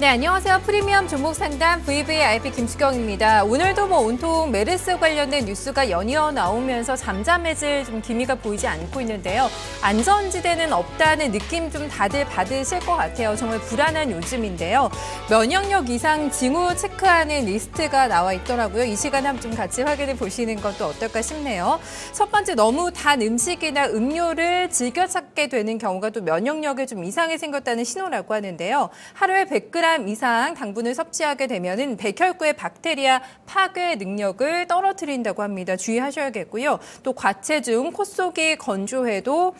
네, 안녕하세요. 프리미엄 종목 상담 VVIP 김수경입니다. 오늘도 온통 메르스 관련된 뉴스가 연이어 나오면서 잠잠해질 기미가 보이지 않고 있는데요. 안전지대는 없다는 느낌 좀 다들 받으실 것 같아요. 정말 불안한 요즘인데요. 면역력 이상 징후 체크하는 리스트가 나와 있더라고요. 이 시간에 한번 좀 같이 확인해 보시는 것도 어떨까 싶네요. 첫 번째, 너무 단 음식이나 음료를 즐겨 찾게 되는 경우가 또 면역력에 좀 이상이 생겼다는 신호라고 하는데요. 하루에 100g 이상 당분을 섭취하게 되면은 백혈구의 박테리아 파괴 능력을 떨어뜨린다고 합니다. 주의하셔야겠고요. 또 과체중, 코 속이 건조해도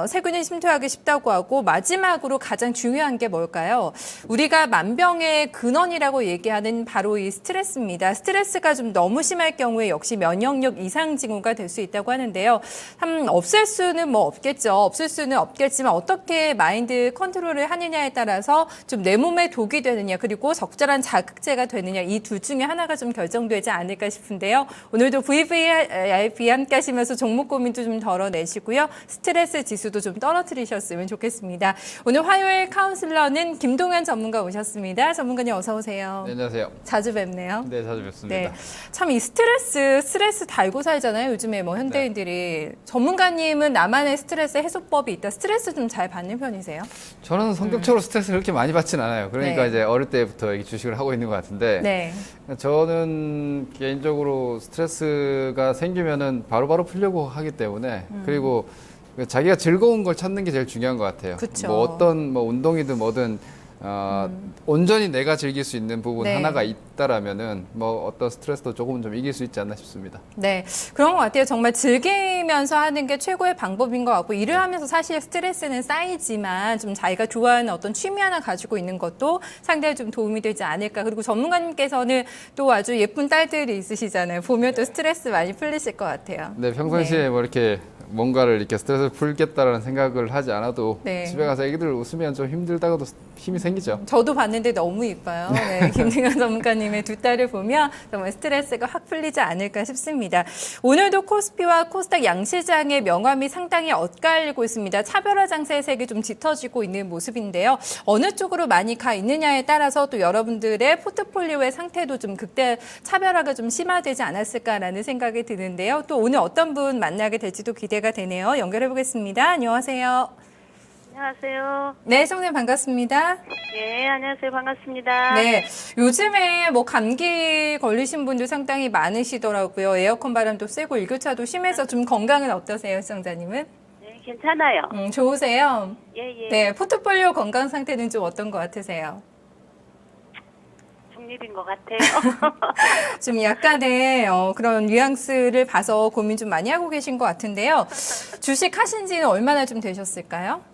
세균이 침투하기 쉽다고 하고, 마지막으로 가장 중요한 게 뭘까요? 우리가 만병의 근원이라고 얘기하는 바로 이 스트레스입니다. 스트레스가 좀 너무 심할 경우에 역시 면역력 이상 징후가 될 수 있다고 하는데요. 없앨 수는 없겠죠. 없을 수는 없겠지만 어떻게 마인드 컨트롤을 하느냐에 따라서 좀 내 몸에 독이 되느냐, 그리고 적절한 자극제가 되느냐, 이 둘 중에 하나가 좀 결정되지 않을까 싶은데요. 오늘도 VVIP 함께 하시면서 종목 고민도 좀 덜어내시고요. 스트레스 지수도 좀 떨어뜨리셨으면 좋겠습니다. 오늘 화요일 카운슬러는 김동현 전문가 오셨습니다. 전문가님 어서 오세요. 네, 안녕하세요. 자주 뵙네요. 네, 자주 뵙습니다. 네, 참 이 스트레스 달고 살잖아요. 요즘에 현대인들이. 네. 전문가님은 나만의 스트레스 해소법이 있다. 스트레스 좀 잘 받는 편이세요? 저는 성격적으로 스트레스를 그렇게 많이 받진 않아요. 그러니까 네. 이제 어릴 때부터 주식을 하고 있는 것 같은데, 네. 저는 개인적으로 스트레스가 생기면은 바로바로 풀려고 하기 때문에, 그리고 자기가 즐거운 걸 찾는 게 제일 중요한 것 같아요. 그쵸. 어떤 운동이든 뭐든 온전히 내가 즐길 수 있는 부분 네. 하나가 있다라면은 어떤 스트레스도 조금은 좀 이길 수 있지 않나 싶습니다. 네, 그런 것 같아요. 정말 즐기면서 하는 게 최고의 방법인 것 같고, 일을 하면서 사실 스트레스는 쌓이지만 좀 자기가 좋아하는 어떤 취미 하나 가지고 있는 것도 상당히 좀 도움이 되지 않을까. 그리고 전문가님께서는 또 아주 예쁜 딸들이 있으시잖아요. 보면 또 스트레스 많이 풀리실 것 같아요. 네, 평상시에 네. 이렇게 뭔가를 이렇게 스트레스를 풀겠다라는 생각을 하지 않아도 네. 집에 가서 애기들 웃으면 좀 힘들다가도 힘이 생기죠. 저도 봤는데 너무 이뻐요. 네, 김승현 전문가님의 두 딸을 보면 정말 스트레스가 확 풀리지 않을까 싶습니다. 오늘도 코스피와 코스닥 양시장의 명암이 상당히 엇갈리고 있습니다. 차별화 장세의 색이 좀 짙어지고 있는 모습인데요. 어느 쪽으로 많이 가 있느냐에 따라서 또 여러분들의 포트폴리오의 상태도 좀 극대 차별화가 좀 심화되지 않았을까라는 생각이 드는데요. 또 오늘 어떤 분 만나게 될지도 기대가 되네요. 연결해 보겠습니다. 안녕하세요. 안녕하세요. 네, 성님 반갑습니다. 네, 안녕하세요. 반갑습니다. 네, 요즘에 감기 걸리신 분들 상당히 많으시더라고요. 에어컨 바람도 세고 일교차도 심해서 좀 건강은 어떠세요, 시청자님은? 네, 괜찮아요. 좋으세요? 예, 예. 네, 포트폴리오 건강 상태는 좀 어떤 것 같으세요? 중립인 것 같아요. 좀 약간의 그런 뉘앙스를 봐서 고민 좀 많이 하고 계신 것 같은데요. 주식 하신 지는 얼마나 좀 되셨을까요?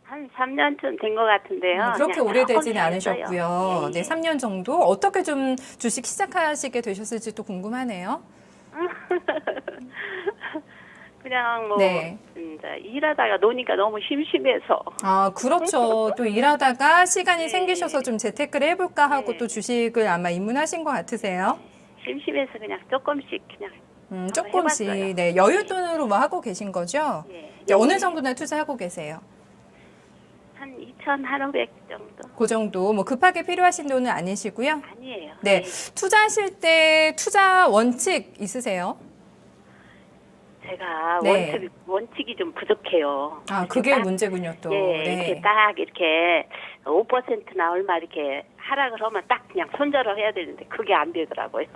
한 3년쯤 된 것 같은데요. 그렇게 그냥 오래되지는 조금 않으셨고요. 했어요. 예, 예. 네, 3년 정도. 어떻게 좀 주식 시작하시게 되셨을지 또 궁금하네요. 그냥 네. 이제 일하다가 노니까 너무 심심해서. 아, 그렇죠. 또 일하다가 시간이 네. 생기셔서 좀 재테크를 해볼까 하고 네. 또 주식을 아마 입문하신 것 같으세요. 심심해서 그냥 조금씩 그냥. 한번 조금씩. 해봤어요. 네, 여윳돈으로 하고 계신 거죠? 예. 네, 어느 정도나 투자하고 계세요? 한 2,500 정도? 그 정도. 급하게 필요하신 돈은 아니시고요. 아니에요. 네, 투자하실 때 투자 원칙 있으세요? 제가 네. 원칙이 좀 부족해요. 아, 그게 딱, 문제군요, 또. 예, 네. 이렇게 딱 이렇게 5%나 얼마 이렇게 하락을 하면 딱 그냥 손절을 해야 되는데 그게 안 되더라고요.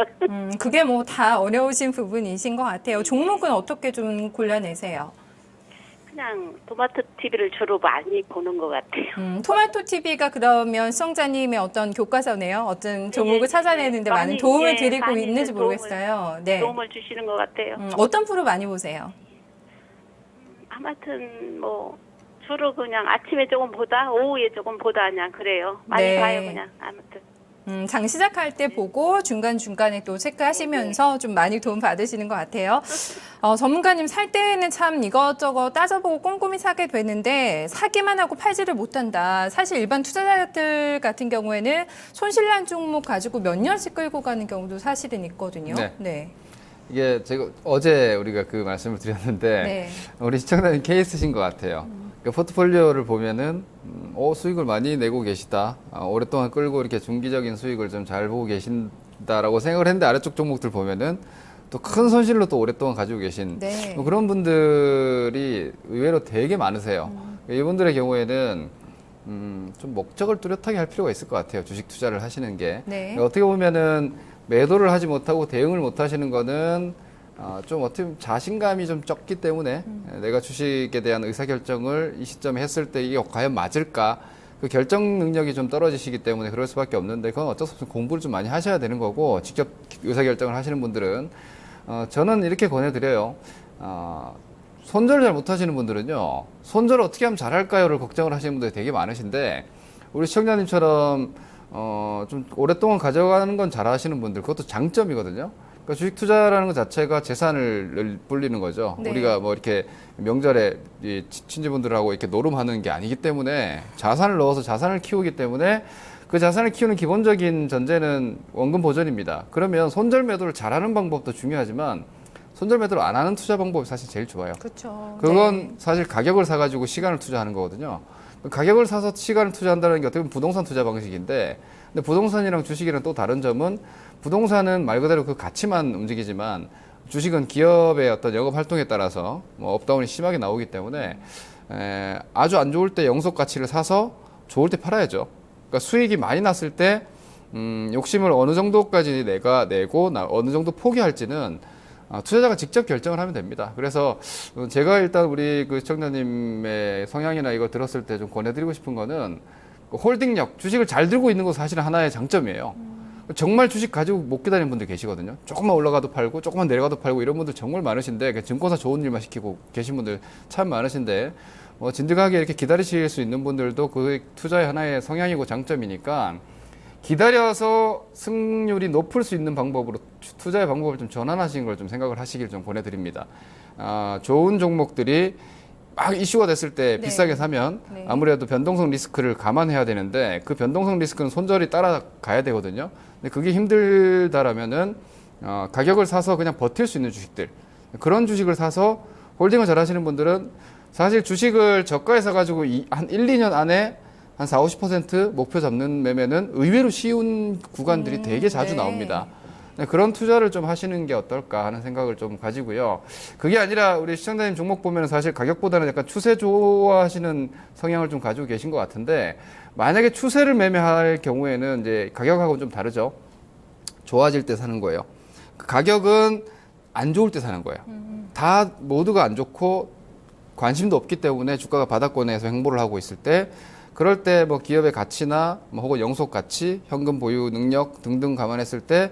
그게 다 어려우신 부분이신 것 같아요. 종목은 어떻게 좀 골라내세요? 그냥 토마토 TV를 주로 많이 보는 것 같아요. 토마토 TV가 그러면 시청자님의 어떤 교과서네요. 어떤 종목을 예, 찾아내는데 예. 많은 많이, 도움을 예, 드리고 많이 있는지 모르겠어요. 네. 도움을 주시는 것 같아요. 어떤 프로 많이 보세요? 아무튼 주로 그냥 아침에 조금 보다 오후에 조금 보다 그냥 그래요. 많이 네. 봐요 그냥 아무튼. 장 시작할 때 보고 중간중간에 또 체크하시면서 좀 많이 도움 받으시는 것 같아요. 전문가님 살 때는 참 이것저것 따져보고 꼼꼼히 사게 되는데 사기만 하고 팔지를 못한다. 사실 일반 투자자들 같은 경우에는 손실난 종목 가지고 몇 년씩 끌고 가는 경우도 사실은 있거든요. 네. 네. 이게 제가 어제 우리가 그 말씀을 드렸는데 네. 우리 시청자님 케이스신 것 같아요. 포트폴리오를 보면은 수익을 많이 내고 계시다. 오랫동안 끌고 이렇게 중기적인 수익을 좀 잘 보고 계신다라고 생각을 했는데 아래쪽 종목들 보면은 또 큰 손실로 또 오랫동안 가지고 계신 네. 그런 분들이 의외로 되게 많으세요. 이분들의 경우에는 좀 목적을 뚜렷하게 할 필요가 있을 것 같아요. 주식 투자를 하시는 게. 네. 어떻게 보면은 매도를 하지 못하고 대응을 못 하시는 거는 좀 어떻게 보면 자신감이 좀 적기 때문에 내가 주식에 대한 의사결정을 이 시점에 했을 때 이게 과연 맞을까? 그 결정 능력이 좀 떨어지시기 때문에 그럴 수밖에 없는데 그건 어쩔 수 없이 공부를 좀 많이 하셔야 되는 거고 직접 의사결정을 하시는 분들은 저는 이렇게 권해드려요. 손절 잘 못하시는 분들은요. 손절을 어떻게 하면 잘할까요를 걱정을 하시는 분들이 되게 많으신데 우리 시청자님처럼 좀 오랫동안 가져가는 건 잘하시는 분들 그것도 장점이거든요. 그러니까 주식 투자라는 것 자체가 재산을 불리는 거죠. 네. 우리가 뭐 이렇게 명절에 이 친지분들하고 이렇게 노름하는 게 아니기 때문에 자산을 넣어서 자산을 키우기 때문에 그 자산을 키우는 기본적인 전제는 원금 보전입니다. 그러면 손절 매도를 잘하는 방법도 중요하지만 손절 매도를 안 하는 투자 방법이 사실 제일 좋아요. 그렇죠. 그건 네. 사실 가격을 사가지고 시간을 투자하는 거거든요. 가격을 사서 시간을 투자한다는 게 어떻게 보면 부동산 투자 방식인데, 근데 부동산이랑 주식이랑 또 다른 점은 부동산은 말 그대로 그 가치만 움직이지만 주식은 기업의 어떤 영업 활동에 따라서 뭐 업다운이 심하게 나오기 때문에 아주 안 좋을 때 영속 가치를 사서 좋을 때 팔아야죠. 그러니까 수익이 많이 났을 때 욕심을 어느 정도까지 내가 내고 어느 정도 포기할지는 투자자가 직접 결정을 하면 됩니다. 그래서 제가 일단 우리 그 시청자님의 성향이나 이거 들었을 때 좀 권해드리고 싶은 거는 그 홀딩력, 주식을 잘 들고 있는 것은 사실은 하나의 장점이에요. 정말 주식 가지고 못 기다리는 분들 계시거든요. 조금만 올라가도 팔고 조금만 내려가도 팔고 이런 분들 정말 많으신데 증권사 좋은 일만 시키고 계신 분들 참 많으신데 진득하게 이렇게 기다리실 수 있는 분들도 그 투자의 하나의 성향이고 장점이니까 기다려서 승률이 높을 수 있는 방법으로 투자의 방법을 좀 전환하시는 걸 좀 생각을 하시길 좀 권해드립니다. 좋은 종목들이 막 이슈가 됐을 때 네. 비싸게 사면 네. 아무래도 변동성 리스크를 감안해야 되는데 그 변동성 리스크는 손절이 따라가야 되거든요. 근데 그게 힘들다라면은 가격을 사서 그냥 버틸 수 있는 주식들 그런 주식을 사서 홀딩을 잘 하시는 분들은 사실 주식을 저가에 사가지고 한 1, 2년 안에 한 4, 50% 목표 잡는 매매는 의외로 쉬운 구간들이 되게 자주 네. 나옵니다. 그런 투자를 좀 하시는 게 어떨까 하는 생각을 좀 가지고요. 그게 아니라 우리 시청자님 종목 보면 사실 가격보다는 약간 추세 좋아하시는 성향을 좀 가지고 계신 것 같은데 만약에 추세를 매매할 경우에는 이제 가격하고는 좀 다르죠. 좋아질 때 사는 거예요. 그 가격은 안 좋을 때 사는 거예요. 다 모두가 안 좋고 관심도 없기 때문에 주가가 바닥권에서 횡보를 하고 있을 때 그럴 때 뭐 기업의 가치나 뭐 혹은 영속 가치, 현금 보유 능력 등등 감안했을 때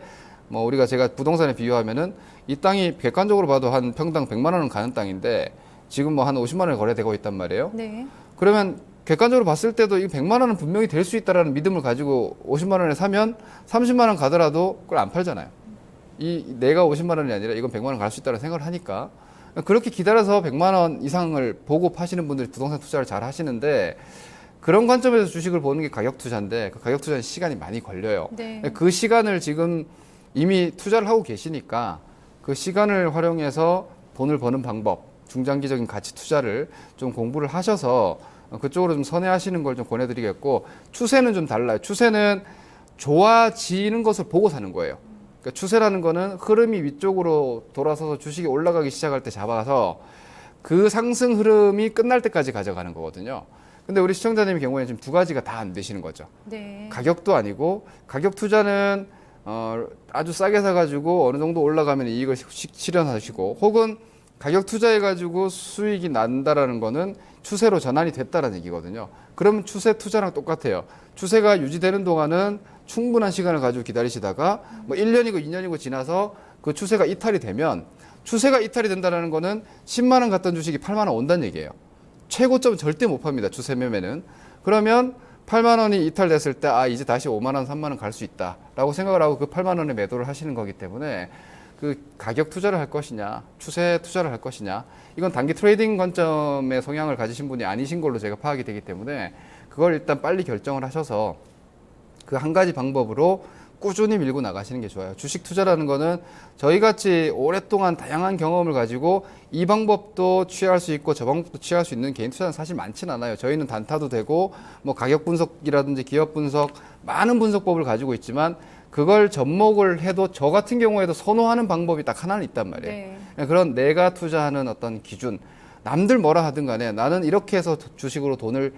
뭐 우리가 제가 부동산에 비유하면은 이 땅이 객관적으로 봐도 한 평당 100만 원은 가는 땅인데 지금 뭐 한 50만 원에 거래되고 있단 말이에요. 네. 그러면 객관적으로 봤을 때도 이 100만 원은 분명히 될 수 있다라는 믿음을 가지고 50만 원에 사면 30만 원 가더라도 그걸 안 팔잖아요. 내가 50만 원이 아니라 이건 100만 원 갈 수 있다는 생각을 하니까 그렇게 기다려서 100만 원 이상을 보고 파시는 분들이 부동산 투자를 잘 하시는데 그런 관점에서 주식을 보는 게 가격 투자인데 그 가격 투자는 시간이 많이 걸려요. 네. 그 시간을 지금 이미 투자를 하고 계시니까 그 시간을 활용해서 돈을 버는 방법, 중장기적인 가치 투자를 좀 공부를 하셔서 그쪽으로 좀 선회하시는 걸 좀 권해드리겠고 추세는 좀 달라요. 추세는 좋아지는 것을 보고 사는 거예요. 그러니까 추세라는 거는 흐름이 위쪽으로 돌아서서 주식이 올라가기 시작할 때 잡아서 그 상승 흐름이 끝날 때까지 가져가는 거거든요. 근데 우리 시청자님의 경우에는 지금 두 가지가 다 안 되시는 거죠. 네. 가격도 아니고 가격 투자는 아주 싸게 사가지고 어느 정도 올라가면 이익을 실현하시고 혹은 가격 투자해가지고 수익이 난다라는 거는 추세로 전환이 됐다라는 얘기거든요. 그러면 추세 투자랑 똑같아요. 추세가 유지되는 동안은 충분한 시간을 가지고 기다리시다가 뭐 1년이고 2년이고 지나서 그 추세가 이탈이 되면 추세가 이탈이 된다는 거는 10만 원 갔던 주식이 8만 원 온다는 얘기예요. 최고점은 절대 못 팝니다. 추세 매매는. 그러면 8만 원이 이탈됐을 때 이제 다시 5만 원, 3만 원 갈 수 있다라고 생각을 하고 그 8만 원에 매도를 하시는 거기 때문에 그 가격 투자를 할 것이냐, 추세 투자를 할 것이냐, 이건 단기 트레이딩 관점의 성향을 가지신 분이 아니신 걸로 제가 파악이 되기 때문에 그걸 일단 빨리 결정을 하셔서 그 한 가지 방법으로 꾸준히 밀고 나가시는 게 좋아요. 주식 투자라는 거는 저희같이 오랫동안 다양한 경험을 가지고 이 방법도 취할 수 있고 저 방법도 취할 수 있는 개인 투자는 사실 많지는 않아요. 저희는 단타도 되고 뭐 가격 분석이라든지 기업 분석 많은 분석법을 가지고 있지만 그걸 접목을 해도 저 같은 경우에도 선호하는 방법이 딱 하나는 있단 말이에요. 네. 그런 내가 투자하는 어떤 기준, 남들 뭐라 하든 간에 나는 이렇게 해서 주식으로 돈을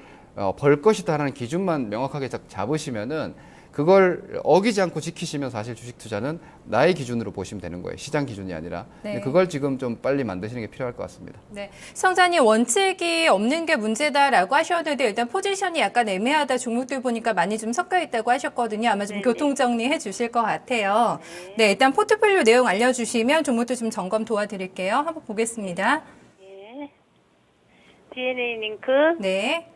벌 것이다 하는 기준만 명확하게 잡으시면은 그걸 어기지 않고 지키시면 사실 주식 투자는 나의 기준으로 보시면 되는 거예요. 시장 기준이 아니라. 네. 근데 그걸 지금 좀 빨리 만드시는 게 필요할 것 같습니다. 네. 시청자님 원칙이 없는 게 문제다라고 하셨는데 일단 포지션이 약간 애매하다 종목들 보니까 많이 좀 섞여 있다고 하셨거든요. 아마 좀 네네. 교통 정리해 주실 것 같아요. 네, 일단 포트폴리오 내용 알려주시면 종목들 좀 점검 도와드릴게요. 한번 보겠습니다. 예. DNA 링크 네.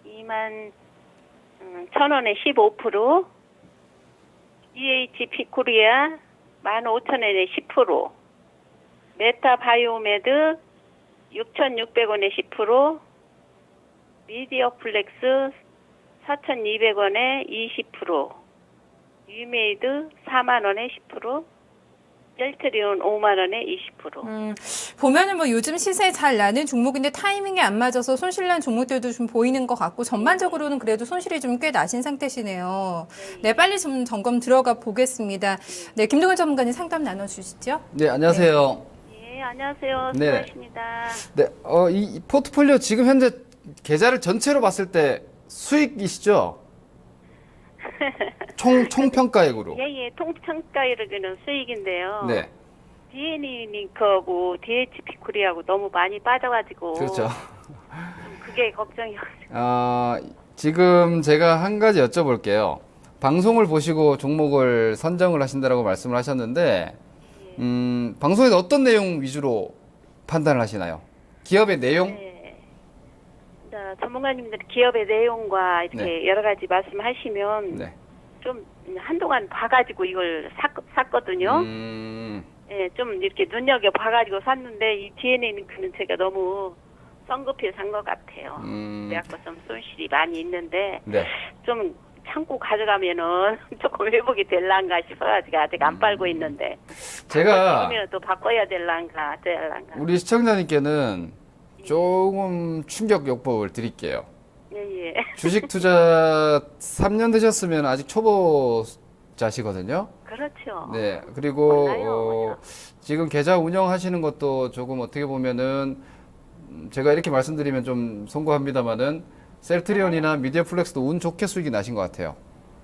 21,000원에 15%, EHP 코리아 15,000원에 10%, 메타 바이오메드 6,600원에 10%, 미디어 플렉스 4,200원에 20%, 유메이드 4만원에 10%, 셀트리온 5만원에 20%. 보면은 뭐 요즘 시세 잘 나는 종목인데 타이밍이 안 맞아서 손실난 종목들도 좀 보이는 것 같고 전반적으로는 그래도 손실이 좀 꽤 나신 상태시네요. 네, 빨리 좀 점검 들어가 보겠습니다. 네, 김동현 전문가님 상담 나눠주시죠. 네, 안녕하세요. 예, 안녕하세요. 네. 수고하십니다. 네, 이 포트폴리오 지금 현재 계좌를 전체로 봤을 때 수익이시죠? 총평가액으로. 예, 예, 통평가이르기는 수익인데요. 네, DNA 링크하고 DHP 코리아하고 너무 많이 빠져가지고. 그렇죠. 좀 그게 걱정이요. 지금 제가 한 가지 여쭤볼게요. 방송을 보시고 종목을 선정을 하신다라고 말씀을 하셨는데, 방송에서 어떤 내용 위주로 판단을 하시나요? 기업의 내용? 네. 자, 전문가님들이 기업의 내용과 이렇게 네. 여러 가지 말씀하시면 네. 좀 한동안 봐가지고 이걸 샀거든요. 예, 좀 이렇게 눈여겨 봐가지고 샀는데 이 DNA 링크는 제가 너무 성급히 산 것 같아요. 그래갖고 좀 손실이 많이 있는데 네. 좀 참고 가져가면은 조금 회복이 될란가 싶어가지고 아직 안 빨고 있는데 제가 그러면 또 바꿔야 될란가 어쩔란가. 우리 시청자님께는 조금 충격 요법을 드릴게요. 예. 주식 투자 3년 되셨으면 아직 초보자시거든요. 그렇죠. 네. 그리고 몰라요. 지금 계좌 운영하시는 것도 조금 어떻게 보면은 제가 이렇게 말씀드리면 좀 송구합니다만은 셀트리온이나 미디어 플렉스도 운 좋게 수익이 나신 것 같아요.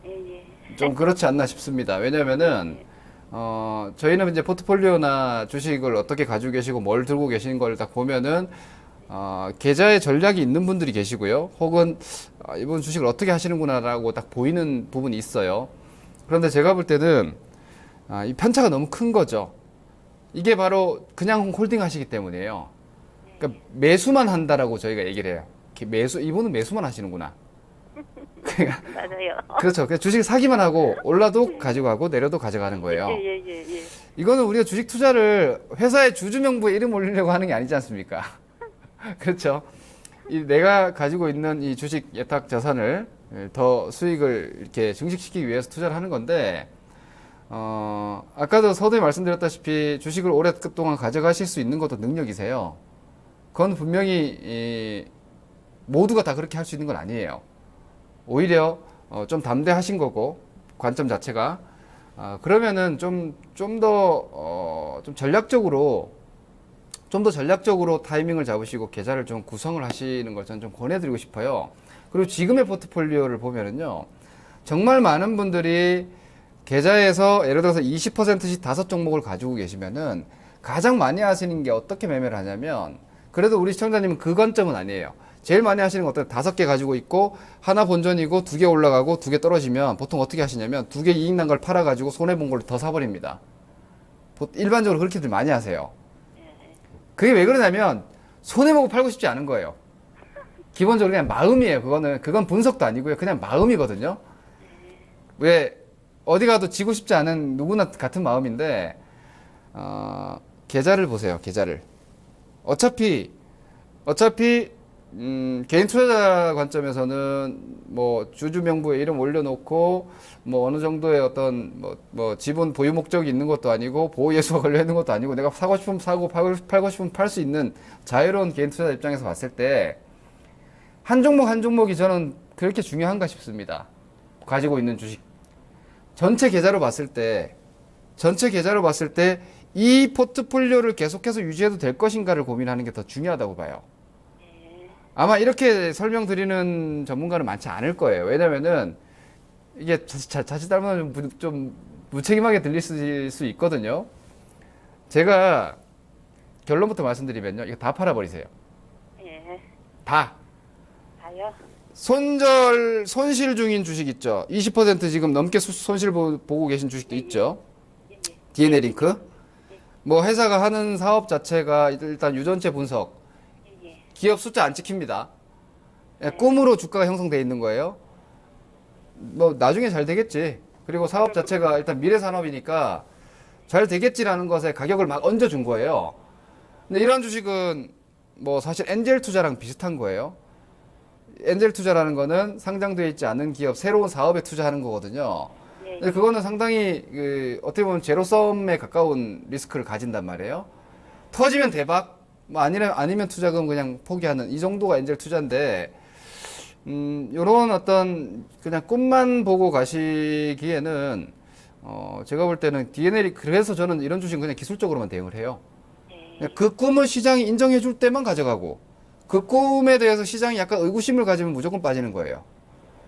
예. 좀 그렇지 않나 싶습니다. 왜냐면은 저희는 이제 포트폴리오나 주식을 어떻게 가지고 계시고 뭘 들고 계시는 걸 딱 보면은 계좌에 전략이 있는 분들이 계시고요. 혹은 이분 주식을 어떻게 하시는구나라고 딱 보이는 부분이 있어요. 그런데 제가 볼 때는 이 편차가 너무 큰 거죠. 이게 바로 그냥 홀딩 하시기 때문이에요. 그러니까 매수만 한다라고 저희가 얘기를 해요. 이분은 매수만 하시는구나. 맞아요. 그렇죠. 그냥 주식 사기만 하고 올라도 가지고 가고 내려도 가져가는 거예요. 예. 이거는 우리가 주식 투자를 회사의 주주명부에 이름 올리려고 하는 게 아니지 않습니까? 그렇죠. 내가 가지고 있는 이 주식 예탁 자산을 더 수익을 이렇게 증식시키기 위해서 투자를 하는 건데, 아까도 서두에 말씀드렸다시피 주식을 오랫동안 가져가실 수 있는 것도 능력이세요. 그건 분명히 모두가 다 그렇게 할 수 있는 건 아니에요. 오히려 좀 담대하신 거고 관점 자체가 그러면은 좀 더 전략적으로 타이밍을 잡으시고 계좌를 좀 구성을 하시는 걸 저는 좀 권해드리고 싶어요. 그리고 지금의 포트폴리오를 보면은요, 정말 많은 분들이 계좌에서 예를 들어서 20%씩 5종목을 가지고 계시면은 가장 많이 하시는 게 어떻게 매매를 하냐면, 그래도 우리 시청자님은 그 관점은 아니에요. 제일 많이 하시는 건 어떤 5개 가지고 있고 하나 본전이고 2개 올라가고 2개 떨어지면 보통 어떻게 하시냐면 2개 이익 난 걸 팔아가지고 손해본 걸 더 사버립니다. 일반적으로 그렇게들 많이 하세요. 그게 왜 그러냐면 손해보고 팔고 싶지 않은 거예요. 기본적으로 그냥 마음이에요. 그건 분석도 아니고요. 그냥 마음이거든요. 왜 어디 가도 지고 싶지 않은 누구나 같은 마음인데 계좌를 보세요. 계좌를. 어차피 개인 투자자 관점에서는 뭐 주주 명부에 이름 올려놓고 뭐 어느 정도의 어떤 뭐 지분 보유 목적이 있는 것도 아니고 보호 예수가 걸려 있는 것도 아니고 내가 사고 싶으면 사고 팔고 싶으면 팔 수 있는 자유로운 개인 투자자 입장에서 봤을 때 한 종목 한 종목이 저는 그렇게 중요한가 싶습니다. 가지고 있는 주식 전체 계좌로 봤을 때 이 포트폴리오를 계속해서 유지해도 될 것인가를 고민하는 게 더 중요하다고 봐요. 아마 이렇게 설명드리는 전문가는 많지 않을 거예요. 왜냐면은 이게 자칫 잘못하면 좀 무책임하게 들릴 수 있거든요. 제가 결론부터 말씀드리면요. 이거 다 팔아버리세요. 예. 다. 다요? 손실 중인 주식 있죠. 20% 지금 넘게 손실 보고 계신 주식도 있죠. DNA 링크. 뭐 회사가 하는 사업 자체가 일단 유전체 분석. 기업 숫자 안 찍힙니다. 꿈으로 주가가 형성돼 있는 거예요. 뭐 나중에 잘 되겠지. 그리고 사업 자체가 일단 미래 산업이니까 잘 되겠지라는 것에 가격을 막 얹어준 거예요. 근데 이런 주식은 뭐 사실 엔젤 투자랑 비슷한 거예요. 엔젤 투자라는 거는 상장되어 있지 않은 기업 새로운 사업에 투자하는 거거든요. 근데 그거는 상당히 어떻게 보면 제로섬에 가까운 리스크를 가진단 말이에요. 터지면 대박, 뭐 아니면 투자금 그냥 포기하는 이 정도가 엔젤 투자인데 요런 어떤 그냥 꿈만 보고 가시기에는 제가 볼 때는 DNA 그래서 저는 이런 주식은 그냥 기술적으로만 대응을 해요. 그 꿈을 시장이 인정해 줄 때만 가져가고 그 꿈에 대해서 시장이 약간 의구심을 가지면 무조건 빠지는 거예요.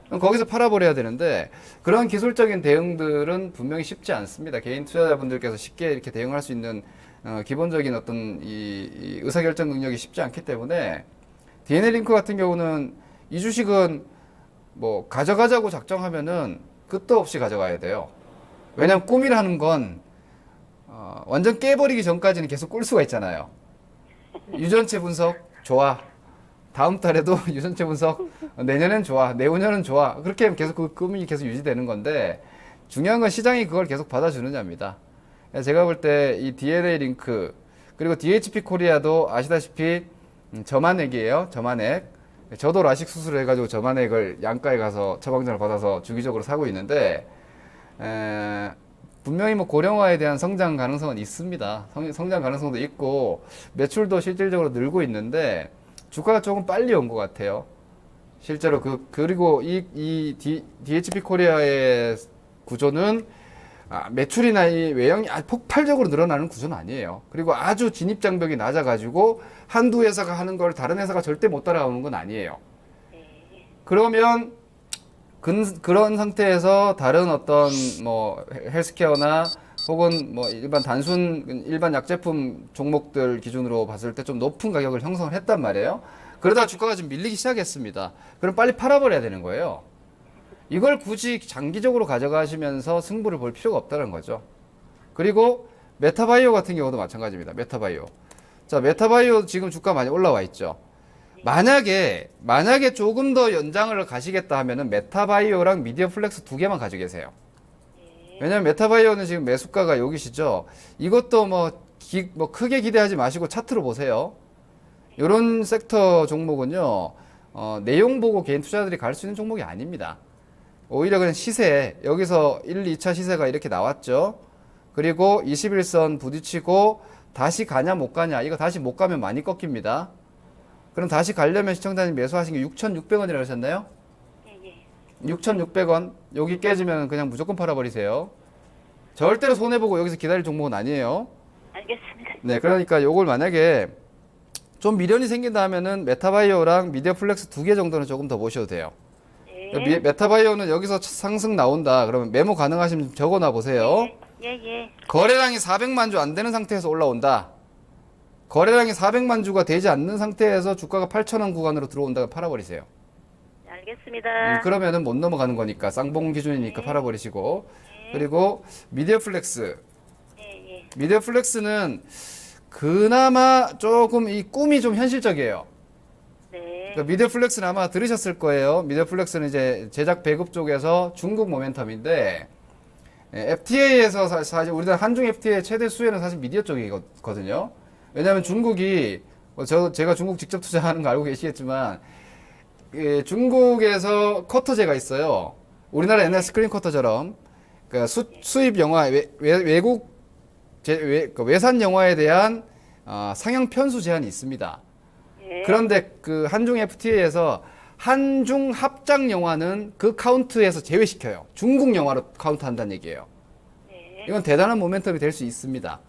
거기서 팔아버려야 되는데 그런 기술적인 대응들은 분명히 쉽지 않습니다. 개인 투자자분들께서 쉽게 이렇게 대응할 수 있는 기본적인 어떤 이 의사결정 능력이 쉽지 않기 때문에 DNA 링크 같은 경우는 이 주식은 뭐 가져가자고 작정하면은 끝도 없이 가져가야 돼요. 왜냐하면 꿈이라는 건 완전 깨버리기 전까지는 계속 꿀 수가 있잖아요. 유전체 분석 좋아. 다음 달에도 유전체 분석 내년엔 좋아. 내후년은 좋아. 그렇게 하면 계속 그 꿈이 계속 유지되는 건데 중요한 건 시장이 그걸 계속 받아주느냐입니다. 제가 볼 때 이 DNA 링크 그리고 DHP 코리아도 아시다시피 저만액이에요. 저만액. 저도 라식 수술을 해가지고 저만액을 양가에 가서 처방전을 받아서 주기적으로 사고 있는데 분명히 뭐 고령화에 대한 성장 가능성은 있습니다. 성장 가능성도 있고 매출도 실질적으로 늘고 있는데 주가가 조금 빨리 온 것 같아요. 실제로 그리고 이 DHP 코리아의 구조는 매출이나 이 외형이 폭발적으로 늘어나는 구조는 아니에요. 그리고 아주 진입 장벽이 낮아가지고 한두 회사가 하는 걸 다른 회사가 절대 못 따라오는 건 아니에요. 그러면 그런 상태에서 다른 어떤 뭐 헬스케어나 혹은 뭐 일반 약제품 종목들 기준으로 봤을 때 좀 높은 가격을 형성을 했단 말이에요. 그러다 주가가 좀 밀리기 시작했습니다. 그럼 빨리 팔아버려야 되는 거예요. 이걸 굳이 장기적으로 가져가시면서 승부를 볼 필요가 없다는 거죠. 그리고 메타바이오 같은 경우도 마찬가지입니다. 메타바이오. 자, 메타바이오 지금 주가 많이 올라와 있죠. 만약에 조금 더 연장을 가시겠다 하면은 메타바이오랑 미디어플렉스 두 개만 가지고 계세요. 왜냐면 메타바이오는 지금 매수가가 여기시죠. 이것도 뭐 크게 기대하지 마시고 차트로 보세요. 이런 섹터 종목은요, 내용 보고 개인 투자자들이 갈 수 있는 종목이 아닙니다. 오히려 그냥 시세, 여기서 1, 2차 시세가 이렇게 나왔죠. 그리고 21선 부딪히고 다시 가냐 못 가냐, 이거 다시 못 가면 많이 꺾입니다. 그럼 다시 가려면 시청자님 매수하신 게 6,600원이라고 하셨나요? 6,600원. 여기 깨지면 그냥 무조건 팔아버리세요. 절대로 손해보고 여기서 기다릴 종목은 아니에요. 알겠습니다. 네, 그러니까 요걸 만약에 좀 미련이 생긴다 하면은 메타바이오랑 미디어플렉스 두 개 정도는 조금 더 보셔도 돼요. 메타바이오는 여기서 상승 나온다. 그러면 메모 가능하시면 적어놔 보세요. 거래량이 400만 주 안 되는 상태에서 올라온다. 거래량이 400만 주가 되지 않는 상태에서 주가가 8,000원 구간으로 들어온다면 팔아버리세요. 알겠습니다. 그러면은 못 넘어가는 거니까 쌍봉 기준이니까 팔아버리시고. 그리고 미디어플렉스. 미디어플렉스는 그나마 조금 이 꿈이 좀 현실적이에요. 그러니까 미디어플렉스는 아마 들으셨을 거예요. 미디어플렉스는 이제 제작 배급 쪽에서 중국 모멘텀인데 FTA에서 사실 우리나라 한중 FTA 최대 수혜는 사실 미디어 쪽이거든요. 왜냐하면 중국이 제가 중국 직접 투자하는 거 알고 계시겠지만, 예, 중국에서 커터제가 있어요. 우리나라 옛날 스크린 커터처럼, 그 수입 영화, 외국, 그 외산 영화에 대한 상영 편수 제한이 있습니다. 예. 그런데 그 한중 FTA에서 한중 합작 영화는 그 카운트에서 제외시켜요. 중국 영화로 카운트한다는 얘기예요. 예. 이건 대단한 모멘텀이 될 수 있습니다.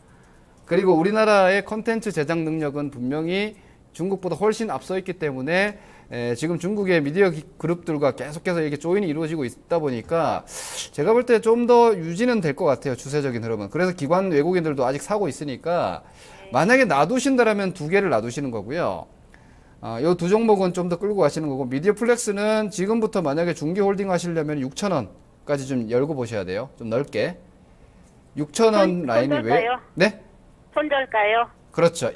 그리고 우리나라의 컨텐츠 제작 능력은 분명히 중국보다 훨씬 앞서 있기 때문에 지금 중국의 미디어 그룹들과 계속해서 이렇게 조인이 이루어지고 있다 보니까 제가 볼 때 좀 더 유지는 될 것 같아요. 추세적인 흐름은. 그래서 기관 외국인들도 아직 사고 있으니까 만약에 놔두신다라면 2개를 놔두시는 거고요. 요 2 종목은 좀 더 끌고 가시는 거고, 미디어 플렉스는 지금부터 만약에 중기 홀딩 하시려면 6,000원까지 좀 열고 보셔야 돼요. 좀 넓게. 6,000원 라인이 왜? 손절가요? 네? 손절가요? 그렇죠.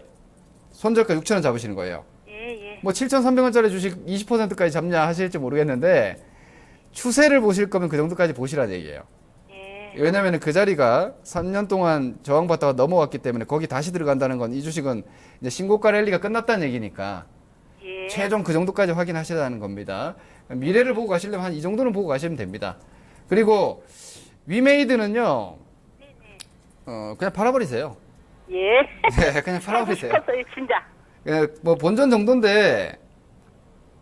손절가 6,000원 잡으시는 거예요. 예, 예. 뭐 7,300원짜리 주식 20%까지 잡냐 하실지 모르겠는데, 추세를 보실 거면 그 정도까지 보시라는 얘기예요. 예. 왜냐면 그 자리가 3년 동안 저항받다가 넘어왔기 때문에 거기 다시 들어간다는 건 이 주식은 이제 신고가 랠리가 끝났다는 얘기니까 예. 최종 그 정도까지 확인하시라는 겁니다. 미래를 보고 가시려면 한 이 정도는 보고 가시면 됩니다. 그리고 위메이드는요, 그냥 팔아버리세요. 예. 네, 그냥 팔아버리세요. 하고 싶었어요, 진짜. 뭐 본전 정도인데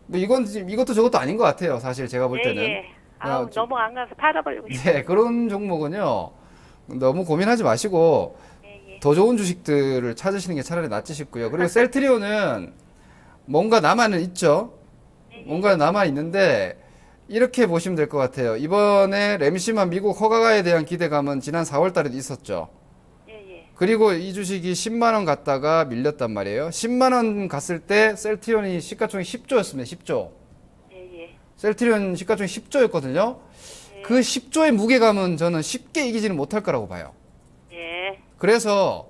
뭐 이것도 저것도 아닌 것 같아요. 사실 제가 볼 때는. 예, 예. 아우, 야, 너무 안 가서 팔아버리고 싶어요. 네, 그런 종목은요, 너무 고민하지 마시고 예, 예. 더 좋은 주식들을 찾으시는 게 차라리 낫지 싶고요. 그리고 셀트리온은 뭔가 남아는 있죠. 뭔가 남아 있는데 이렇게 보시면 될 것 같아요. 이번에 램시만 미국 허가에 대한 기대감은 지난 4월 달에도 있었죠. 예, 예. 그리고 이 주식이 10만 원 갔다가 밀렸단 말이에요. 10만 원 갔을 때 셀트리온이 시가총액 10조였습니다. 10조. 예, 예. 셀트리온 시가총액 10조였거든요. 그 10조의 무게감은 저는 쉽게 이기지는 못할 거라고 봐요. 예. 그래서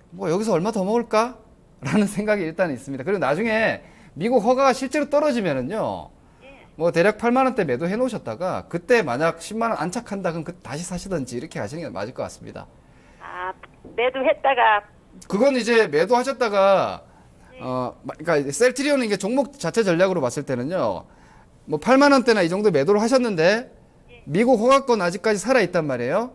뭐 여기서 얼마 더 먹을까? 라는 생각이 일단 있습니다. 그리고 나중에 미국 허가가 실제로 떨어지면은요, 뭐 대략 8만 원대 매도해 놓으셨다가 그때 만약 10만 원 안착한다 그럼 다시 사시든지 이렇게 하시는 게 맞을 것 같습니다. 아, 매도했다가, 그건 이제 매도하셨다가 그러니까 셀트리온은 이게 종목 자체 전략으로 봤을 때는요, 뭐 8만 원대나 이 정도 매도를 하셨는데 미국 허가권 아직까지 살아 있단 말이에요.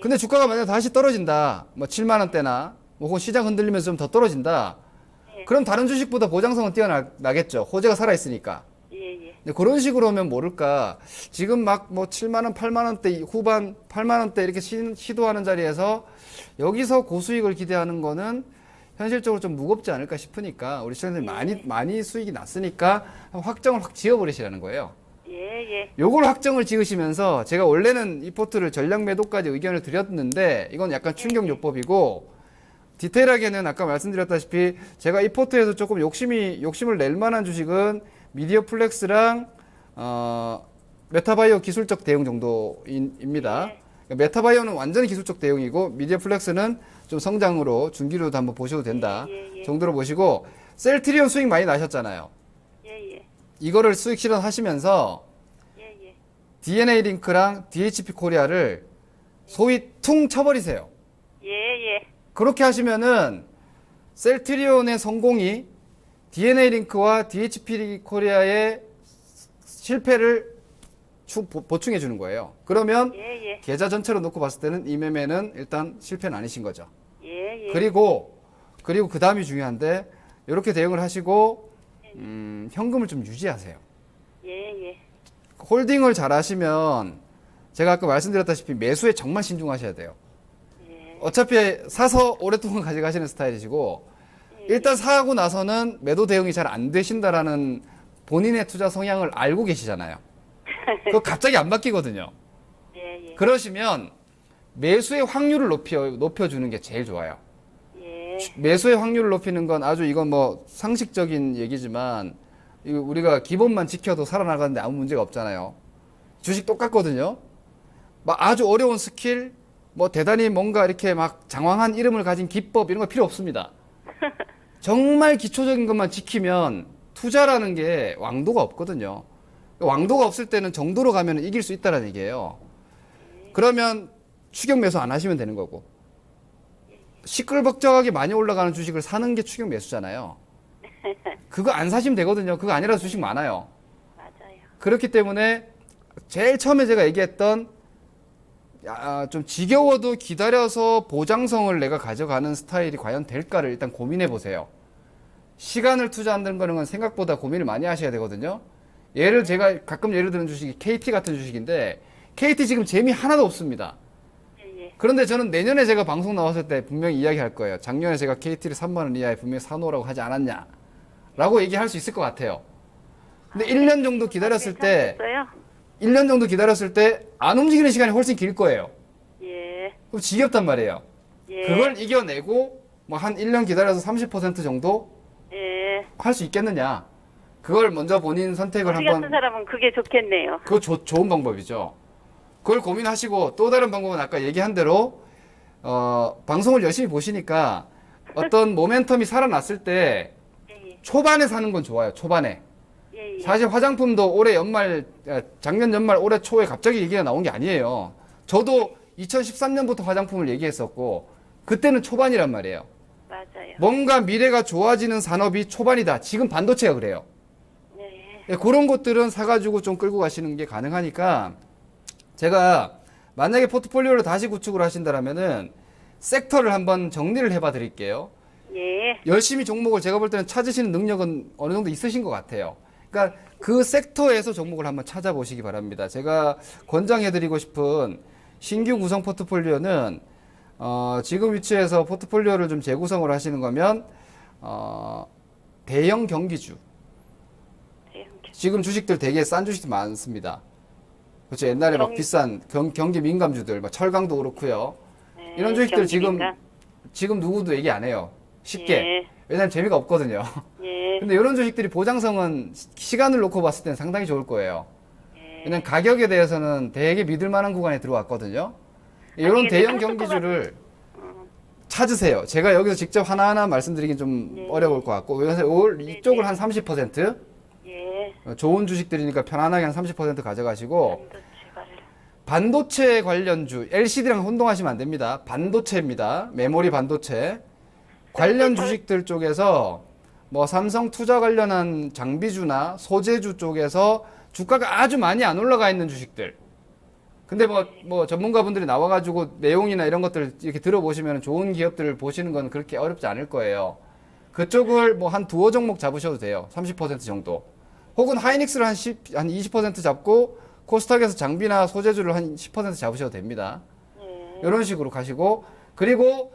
근데 주가가 만약 다시 떨어진다, 뭐 7만 원대나 뭐 혹은 시장 흔들리면서 좀 더 떨어진다. 그럼 다른 주식보다 보장성은 뛰어나겠죠. 호재가 살아 있으니까. 예, 예. 근데 그런 식으로 하면 모를까. 지금 막 뭐 7만 원, 8만 원대 후반 8만 원대 이렇게 시도하는 자리에서 여기서 고수익을 기대하는 거는 현실적으로 좀 무겁지 않을까 싶으니까 우리 시청자들이 많이 수익이 났으니까 확정을 확 지어버리시라는 거예요. 예, 예. 요걸 확정을 지으시면서 제가 원래는 이 포트를 전략 매도까지 의견을 드렸는데 이건 약간 충격요법이고 디테일하게는 아까 말씀드렸다시피 제가 이 포트에서 조금 욕심을 낼 만한 주식은 미디어 플렉스랑 메타바이오 기술적 대응 정도입니다. 메타바이오는 완전히 기술적 대응이고 미디어 플렉스는 좀 성장으로 중기로도 한번 보셔도 된다 정도로 보시고 셀트리온 수익 많이 나셨잖아요. 예, 예. 이거를 수익 실현하시면서 예, 예. DNA 링크랑 DHP 코리아를 소위 퉁 쳐버리세요. 예, 예. 그렇게 하시면은 셀트리온의 성공이 DNA 링크와 DHP 코리아의 실패를 보충해 주는 거예요. 그러면 예, 예. 계좌 전체로 놓고 봤을 때는 이 매매는 일단 실패는 아니신 거죠. 예, 예. 그리고 그 다음이 중요한데 이렇게 대응을 하시고 현금을 좀 유지하세요. 예, 예. 홀딩을 잘 하시면 제가 아까 말씀드렸다시피 매수에 정말 신중하셔야 돼요. 어차피 사서 오랫동안 가져가시는 스타일이시고 일단 사고 나서는 매도 대응이 잘 안 되신다라는 본인의 투자 성향을 알고 계시잖아요. 그거 갑자기 안 바뀌거든요. 예, 예. 그러시면 매수의 확률을 높여주는 게 제일 좋아요. 예. 매수의 확률을 높이는 건 아주 이건 뭐 상식적인 얘기지만 이거 우리가 기본만 지켜도 살아나가는데 아무 문제가 없잖아요. 주식 똑같거든요. 막 아주 어려운 스킬, 뭐 대단히 뭔가 이렇게 막 장황한 이름을 가진 기법 이런 거 필요 없습니다. 정말 기초적인 것만 지키면 투자라는 게 왕도가 없거든요. 왕도가 없을 때는 정도로 가면 이길 수 있다는 얘기예요. 그러면 추격 매수 안 하시면 되는 거고. 시끌벅적하게 많이 올라가는 주식을 사는 게 추격 매수잖아요. 그거 안 사시면 되거든요. 그거 아니라 주식 많아요. 맞아요. 그렇기 때문에 제일 처음에 제가 얘기했던 좀 지겨워도 기다려서 보장성을 내가 가져가는 스타일이 과연 될까를 일단 고민해 보세요. 시간을 투자한다는 거는 생각보다 고민을 많이 하셔야 되거든요. 제가 가끔 예를 드는 주식이 KT 같은 주식인데 KT 지금 재미 하나도 없습니다. 예, 예. 그런데 저는 내년에 제가 방송 나왔을 때 분명히 이야기할 거예요. 작년에 제가 KT를 3만 원 이하에 분명히 사놓으라고 하지 않았냐 라고 얘기할 수 있을 것 같아요. 근데 1년 정도 기다렸을 때 괜찮겠어요? 1년 정도 기다렸을 때 안 움직이는 시간이 훨씬 길 거예요. 예. 그럼 지겹단 말이에요. 예. 그걸 이겨내고 뭐 한 1년 기다려서 30% 정도 예. 할 수 있겠느냐. 그걸 먼저 본인 선택을 우리 같은 한번. 사람은 그게 좋겠네요. 그거 좋은 방법이죠. 그걸 고민하시고 또 다른 방법은 아까 얘기한 대로 방송을 열심히 보시니까 어떤 모멘텀이 살아났을 때 예, 예. 초반에 사는 건 좋아요. 초반에. 예, 예. 사실 화장품도 작년 연말 올해 초에 갑자기 얘기가 나온 게 아니에요. 저도 2013년부터 화장품을 얘기했었고 그때는 초반이란 말이에요. 맞아요. 뭔가 미래가 좋아지는 산업이 초반이다. 지금 반도체가 그래요. 예. 예, 그런 것들은 사가지고 좀 끌고 가시는 게 가능하니까 제가 만약에 포트폴리오를 다시 구축을 하신다면은 섹터를 한번 정리를 해봐 드릴게요. 예. 열심히 종목을 제가 볼 때는 찾으시는 능력은 어느 정도 있으신 것 같아요. 그러니까 그 섹터에서 종목을 한번 찾아보시기 바랍니다. 제가 권장해드리고 싶은 신규 구성 포트폴리오는 지금 위치에서 포트폴리오를 좀 재구성을 하시는 거면 대형 경기주. 지금 주식들 되게 싼 주식도 많습니다. 그렇죠. 옛날에 막 비싼 경기 민감주들, 막 철강도 그렇고요. 네, 이런 주식들 경기민감. 지금 누구도 얘기 안 해요. 쉽게. 예. 왜냐면 재미가 없거든요. 예. 근데 이런 주식들이 보장성은 시간을 놓고 봤을 때는 상당히 좋을 거예요. 예. 왜냐면 가격에 대해서는 되게 믿을 만한 구간에 들어왔거든요. 이런 아니, 대형 근데 경기주를 찾으세요. 제가 여기서 직접 하나하나 말씀드리긴 좀 네. 어려울 것 같고, 그래서 이쪽을 한 30%, 예. 좋은 주식들이니까 편안하게 한 30% 가져가시고, 반도체가 반도체 관련주, LCD랑 혼동하시면 안 됩니다. 반도체입니다. 메모리 반도체. 관련 주식들 쪽에서 뭐 삼성 투자 관련한 장비주나 소재주 쪽에서 주가가 아주 많이 안 올라가 있는 주식들. 근데 뭐 전문가분들이 나와가지고 내용이나 이런 것들 이렇게 들어보시면 좋은 기업들을 보시는 건 그렇게 어렵지 않을 거예요. 그쪽을 뭐 한 두어 종목 잡으셔도 돼요. 30% 정도. 혹은 하이닉스를 한 20% 잡고 코스닥에서 장비나 소재주를 한 10% 잡으셔도 됩니다. 이런 식으로 가시고, 그리고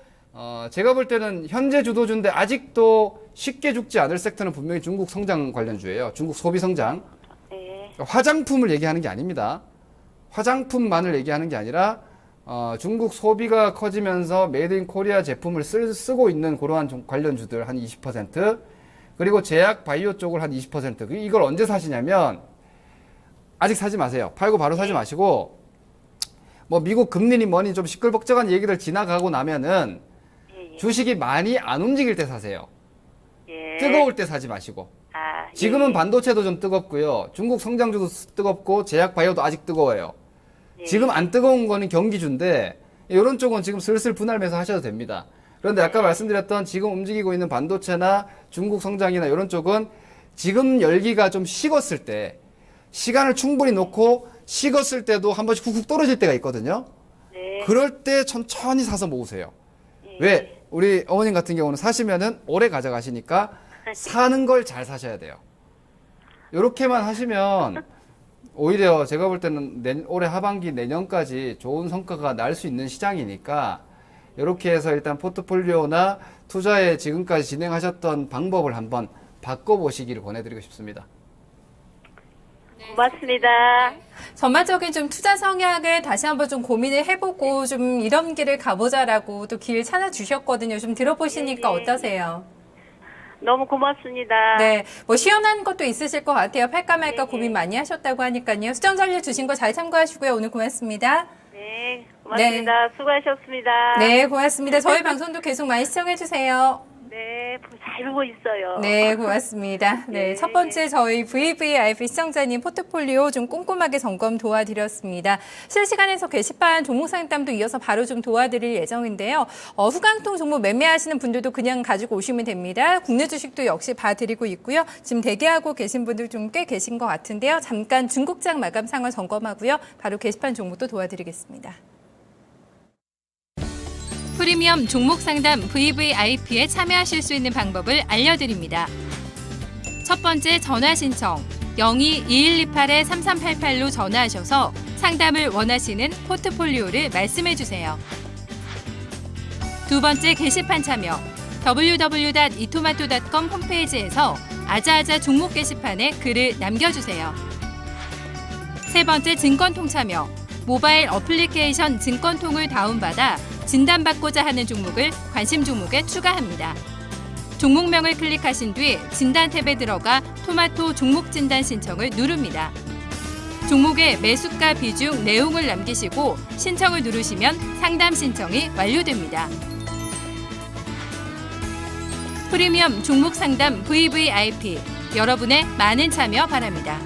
제가 볼 때는 현재 주도주인데 아직도 쉽게 죽지 않을 섹터는 분명히 중국 성장 관련주예요. 중국 소비 성장. 예. 화장품을 얘기하는 게 아닙니다. 화장품만을 얘기하는 게 아니라 중국 소비가 커지면서 메이드 인 코리아 제품을 쓰고 있는 그러한 관련주들 한 20%, 그리고 제약 바이오 쪽을 한 20%. 이걸 언제 사시냐면 아직 사지 마세요. 팔고 바로 사지 마시고, 뭐 미국 금리니 뭐니 좀 시끌벅적한 얘기들 지나가고 나면은 주식이 많이 안 움직일 때 사세요. 예. 뜨거울 때 사지 마시고. 아, 지금은 예. 반도체도 좀 뜨겁고요. 중국 성장주도 뜨겁고 제약 바이오도 아직 뜨거워요. 예. 지금 안 뜨거운 거는 경기주인데 이런 쪽은 지금 슬슬 분할 매수하셔도 됩니다. 그런데 아까 말씀드렸던 지금 움직이고 있는 반도체나 중국 성장이나 이런 쪽은 지금 열기가 좀 식었을 때, 시간을 충분히 놓고 식었을 때도 한 번씩 훅훅 떨어질 때가 있거든요. 네. 그럴 때 천천히 사서 모으세요. 왜? 우리 어머님 같은 경우는 사시면은 오래 가져가시니까 사는 걸 잘 사셔야 돼요. 이렇게만 하시면 오히려 제가 볼 때는 올해 하반기 내년까지 좋은 성과가 날 수 있는 시장이니까 이렇게 해서 일단 포트폴리오나 투자에 지금까지 진행하셨던 방법을 한번 바꿔보시기를 권해드리고 싶습니다. 고맙습니다. 전반적인 좀 투자 성향을 다시 한번 좀 고민을 해보고 좀 이런 길을 가보자라고 또 길 찾아주셨거든요. 좀 들어보시니까 어떠세요? 너무 고맙습니다. 네, 뭐 시원한 것도 있으실 것 같아요. 팔까 말까 고민 많이 하셨다고 하니까요. 수정 전략 주신 거 잘 참고하시고요. 오늘 고맙습니다. 네, 고맙습니다. 수고하셨습니다. 네, 고맙습니다. 저희 방송도 계속 많이 시청해주세요. 네. 잘 보고 있어요. 네, 고맙습니다. 네, 네. 첫 번째 저희 VVIP 시청자님 포트폴리오 좀 꼼꼼하게 점검 도와드렸습니다. 실시간에서 게시판 종목 상담도 이어서 바로 좀 도와드릴 예정인데요. 후강통 종목 매매하시는 분들도 그냥 가지고 오시면 됩니다. 국내 주식도 역시 봐드리고 있고요. 지금 대기하고 계신 분들 좀 꽤 계신 것 같은데요. 잠깐 중국장 마감 상황 점검하고요. 바로 게시판 종목도 도와드리겠습니다. 프리미엄 종목 상담 VVIP에 참여하실 수 있는 방법을 알려드립니다. 첫 번째 전화 신청 02-2128-3388로 전화하셔서 상담을 원하시는 포트폴리오를 말씀해 주세요. 두 번째 게시판 참여 www.itomato.com 홈페이지에서 아자아자 종목 게시판에 글을 남겨주세요. 세 번째 증권통 참여 모바일 어플리케이션 증권통을 다운받아 진단받고자 하는 종목을 관심 종목에 추가합니다. 종목명을 클릭하신 뒤 진단 탭에 들어가 토마토 종목 진단 신청을 누릅니다. 종목의 매수가 비중 내용을 남기시고 신청을 누르시면 상담 신청이 완료됩니다. 프리미엄 종목 상담 VVIP 여러분의 많은 참여 바랍니다.